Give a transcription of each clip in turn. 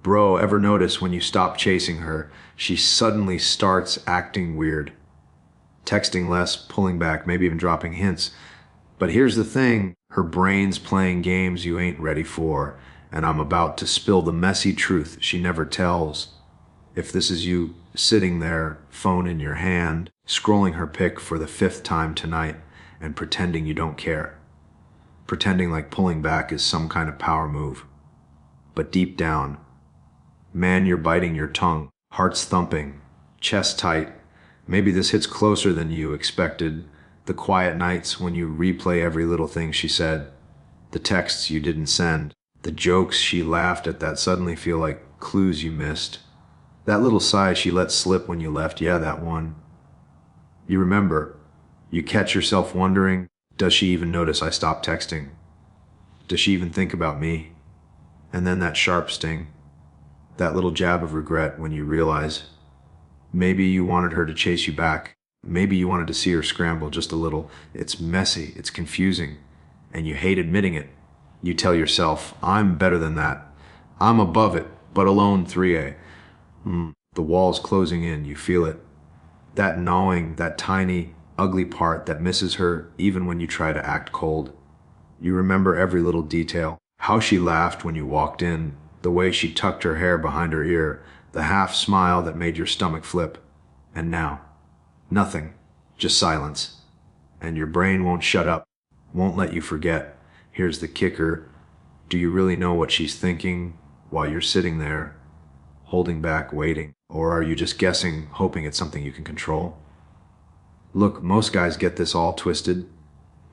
Bro, ever notice when you stop chasing her, she suddenly starts acting weird? Texting less, pulling back, maybe even dropping hints. But here's the thing, her brain's playing games you ain't ready for, and I'm about to spill the messy truth she never tells. If this is you sitting there, phone in your hand, scrolling her pic for the fifth time tonight, and pretending you don't care. Pretending like pulling back is some kind of power move. But deep down, man, you're biting your tongue, heart's thumping, chest tight. Maybe this hits closer than you expected. The quiet nights when you replay every little thing she said, the texts you didn't send, the jokes she laughed at that suddenly feel like clues you missed. That little sigh she let slip when you left, yeah, that one. You remember, you catch yourself wondering, does she even notice I stopped texting? Does she even think about me? And then that sharp sting, that little jab of regret when you realize maybe you wanted her to chase you back. Maybe you wanted to see her scramble just a little. It's messy, it's confusing, and you hate admitting it. You tell yourself, I'm better than that. I'm above it, but alone 3A. The wall's closing in, you feel it. That gnawing, that tiny, ugly part that misses her even when you try to act cold. You remember every little detail. How she laughed when you walked in, the way she tucked her hair behind her ear, the half smile that made your stomach flip. And now, nothing, just silence. And your brain won't shut up, won't let you forget. Here's the kicker. Do you really know what she's thinking while you're sitting there, holding back, waiting? Or are you just guessing, hoping it's something you can control? Look, most guys get this all twisted.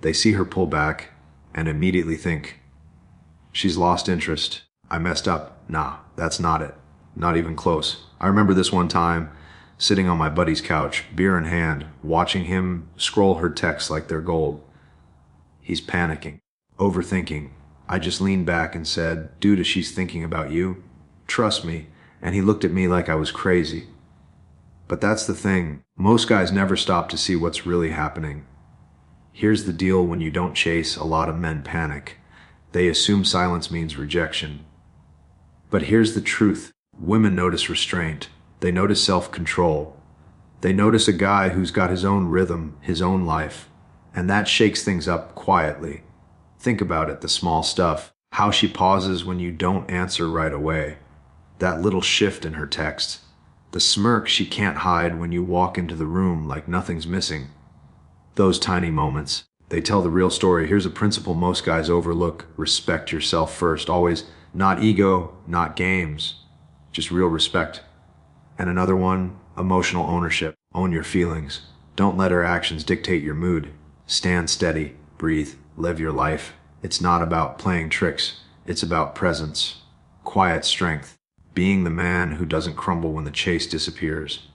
They see her pull back and immediately think, she's lost interest. I messed up. Nah, that's not it. Not even close. I remember this one time, sitting on my buddy's couch, beer in hand, watching him scroll her texts like they're gold. He's panicking, overthinking. I just leaned back and said, dude, she's thinking about you. Trust me. And he looked at me like I was crazy. But that's the thing. Most guys never stop to see what's really happening. Here's the deal: when you don't chase, a lot of men panic. They assume silence means rejection. But here's the truth. Women notice restraint. They notice self-control. They notice a guy who's got his own rhythm, his own life. And that shakes things up quietly. Think about it, the small stuff. How she pauses when you don't answer right away. That little shift in her text. The smirk she can't hide when you walk into the room like nothing's missing. Those tiny moments, they tell the real story. Here's a principle most guys overlook. Respect yourself first. Always. Not ego, not games. Just real respect. And another one, emotional ownership. Own your feelings. Don't let her actions dictate your mood. Stand steady, breathe, live your life. It's not about playing tricks. It's about presence, quiet strength, being the man who doesn't crumble when the chase disappears.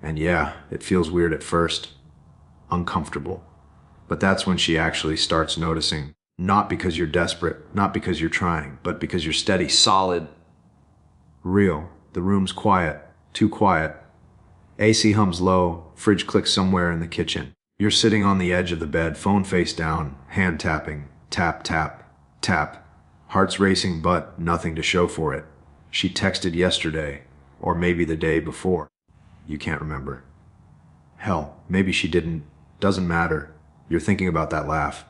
And yeah, it feels weird at first, uncomfortable. But that's when she actually starts noticing. Not because you're desperate, not because you're trying, but because you're steady, solid, real. The room's quiet, too quiet. AC hums low, fridge clicks somewhere in the kitchen. You're sitting on the edge of the bed, phone face down, hand tapping, tap, tap, tap. Heart's racing, but nothing to show for it. She texted yesterday, or maybe the day before. You can't remember. Hell, maybe she didn't. Doesn't matter. You're thinking about that laugh.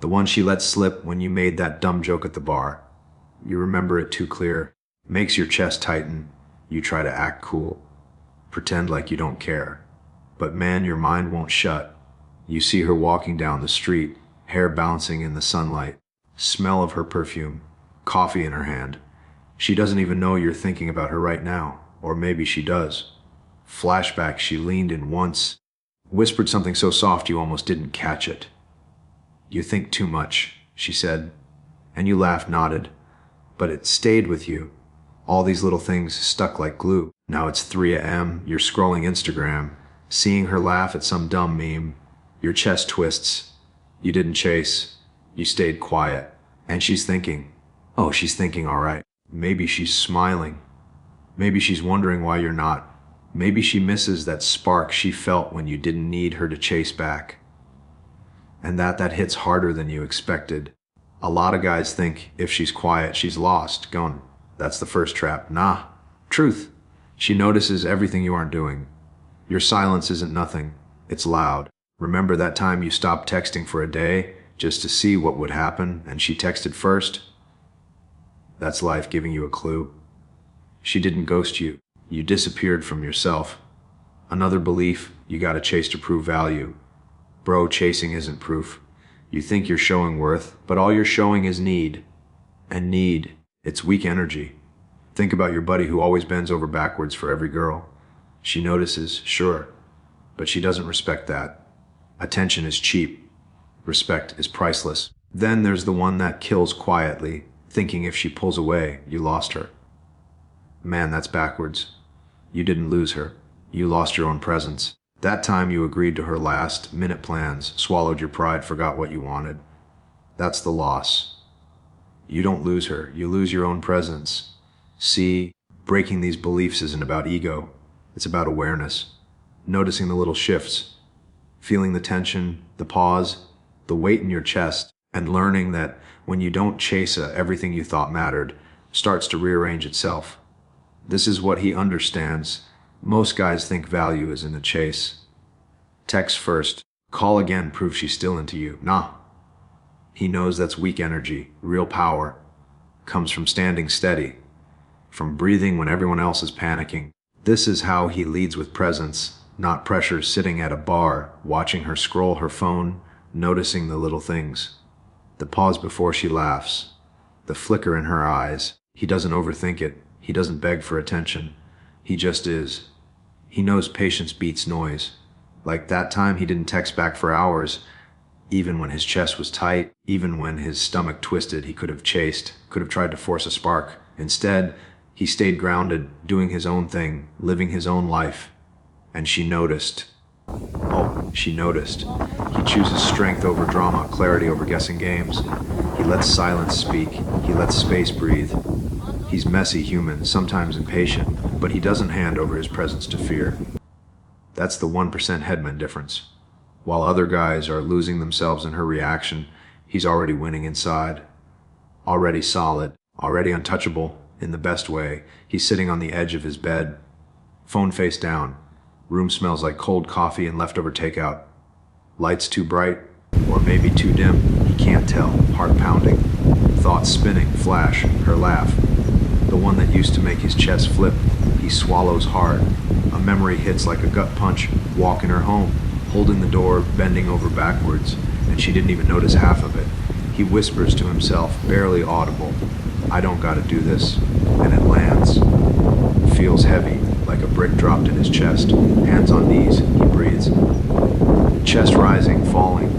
The one she let slip when you made that dumb joke at the bar. You remember it too clear. Makes your chest tighten. You try to act cool. Pretend like you don't care. But man, your mind won't shut. You see her walking down the street, hair bouncing in the sunlight, smell of her perfume, coffee in her hand. She doesn't even know you're thinking about her right now. Or maybe she does. Flashback, she leaned in once, whispered something so soft you almost didn't catch it. You think too much, she said, and you laughed, nodded. But it stayed with you. All these little things stuck like glue. Now it's 3 a.m., you're scrolling Instagram, seeing her laugh at some dumb meme. Your chest twists. You didn't chase. You stayed quiet. And she's thinking, oh, she's thinking all right. Maybe she's smiling. Maybe she's wondering why you're not. Maybe she misses that spark she felt when you didn't need her to chase back. And that hits harder than you expected. A lot of guys think if she's quiet, she's lost, gone. That's the first trap. Nah. Truth. She notices everything you aren't doing. Your silence isn't nothing. It's loud. Remember that time you stopped texting for a day just to see what would happen and she texted first? That's life giving you a clue. She didn't ghost you. You disappeared from yourself. Another belief, you gotta chase to prove value. Bro, chasing isn't proof. You think you're showing worth, but all you're showing is need. And need, it's weak energy. Think about your buddy who always bends over backwards for every girl. She notices, sure, but she doesn't respect that. Attention is cheap. Respect is priceless. Then there's the one that kills quietly, thinking if she pulls away, you lost her. Man, that's backwards. You didn't lose her. You lost your own presence. That time you agreed to her last-minute plans, swallowed your pride, forgot what you wanted. That's the loss. You don't lose her. You lose your own presence. See, breaking these beliefs isn't about ego. It's about awareness. Noticing the little shifts. Feeling the tension, the pause, the weight in your chest, and learning that when you don't chase everything you thought mattered starts to rearrange itself. This is what he understands. Most guys think value is in the chase. Text first. Call again, prove she's still into you. Nah. He knows that's weak energy. Real power comes from standing steady, from breathing when everyone else is panicking. This is how he leads with presence, not pressure, sitting at a bar, watching her scroll her phone, noticing the little things. The pause before she laughs, the flicker in her eyes. He doesn't overthink it. He doesn't beg for attention. He just is. He knows patience beats noise. Like that time he didn't text back for hours. Even when his chest was tight, even when his stomach twisted, he could have chased, could have tried to force a spark. Instead, he stayed grounded, doing his own thing, living his own life. And she noticed. Oh, she noticed. He chooses strength over drama, clarity over guessing games. He lets silence speak. He lets space breathe. He's messy, human, sometimes impatient, but he doesn't hand over his presence to fear. That's the 1% headman difference. While other guys are losing themselves in her reaction, he's already winning inside. Already solid, already untouchable, in the best way. He's sitting on the edge of his bed, phone face down. Room smells like cold coffee and leftover takeout. Lights too bright, or maybe too dim, he can't tell. Heart pounding, thoughts spinning, flash, her laugh. The one that used to make his chest flip. He swallows hard. A memory hits like a gut punch, walking her home, holding the door, bending over backwards, and she didn't even notice half of it. He whispers to himself, barely audible, I don't gotta do this, and it lands. Feels heavy, like a brick dropped in his chest. Hands on knees, he breathes. Chest rising, falling.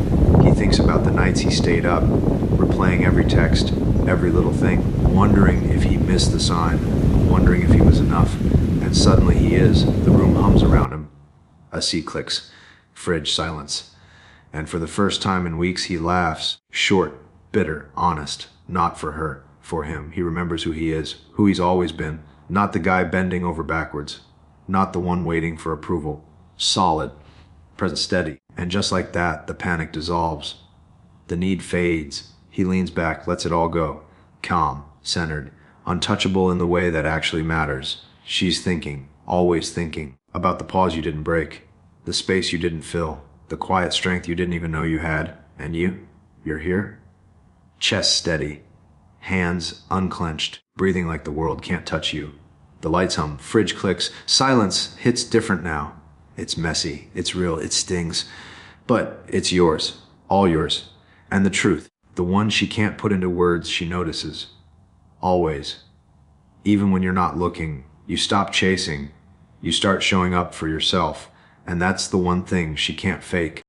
He thinks about the nights he stayed up, replaying every text, every little thing, wondering if he missed the sign, wondering if he was enough. And suddenly he is. The room hums around him. A seat clicks. Fridge silence. And for the first time in weeks he laughs. Short, bitter, honest. Not for her, for him. He remembers who he is, who he's always been. Not the guy bending over backwards. Not the one waiting for approval. Solid. Present steady. And just like that, the panic dissolves. The need fades. He leans back, lets it all go. Calm, centered, untouchable in the way that actually matters. She's thinking, always thinking, about the pause you didn't break, the space you didn't fill, the quiet strength you didn't even know you had. And you're here? Chest steady, hands unclenched, breathing like the world can't touch you. The lights hum, fridge clicks, silence hits different now. It's messy, it's real, it stings, but it's yours, all yours. And the truth, the one she can't put into words, she notices. Always. Even when you're not looking, you stop chasing, you start showing up for yourself, and that's the one thing she can't fake.